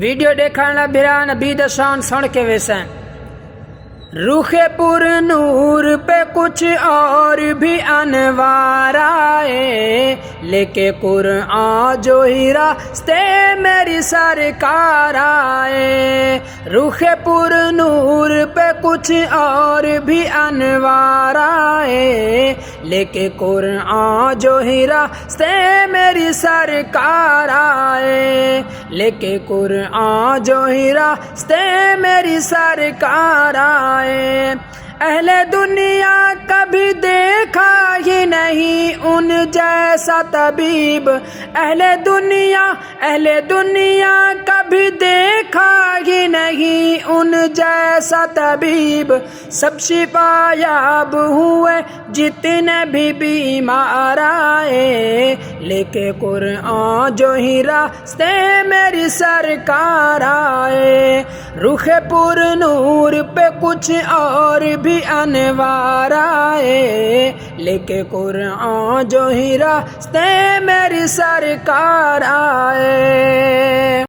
Video دیکھنے بھرا نبی دا شان سن کے ویسا روح پر نور پہ کچھ اور بھی انوار آئے، لیکے قرآن جو ہی راستے میری سرکار آئے۔ روح پر نور پہ کچھ اور بھی انوار آئے، لیکے قرآن جو ہی راستے میری سرکار آئے، لیکے قرآن جو ہی راستے میری سرکار آئے۔ اہل دنیا کبھی دیکھا ہی نہیں ان جیسا طبیب، اہل دنیا کبھی دیکھا ہی نہیں ان جیسا طبیب۔ سب شفا یاب ہوئے جتنے بھی بیمار آئے، لیکے قرآن جو ہی راستے میری سرکار آئے۔ روح پر نور پہ کچھ اور بھی انوار آئے، لیکے قرآن جو ہی راستے میری سرکار آئے۔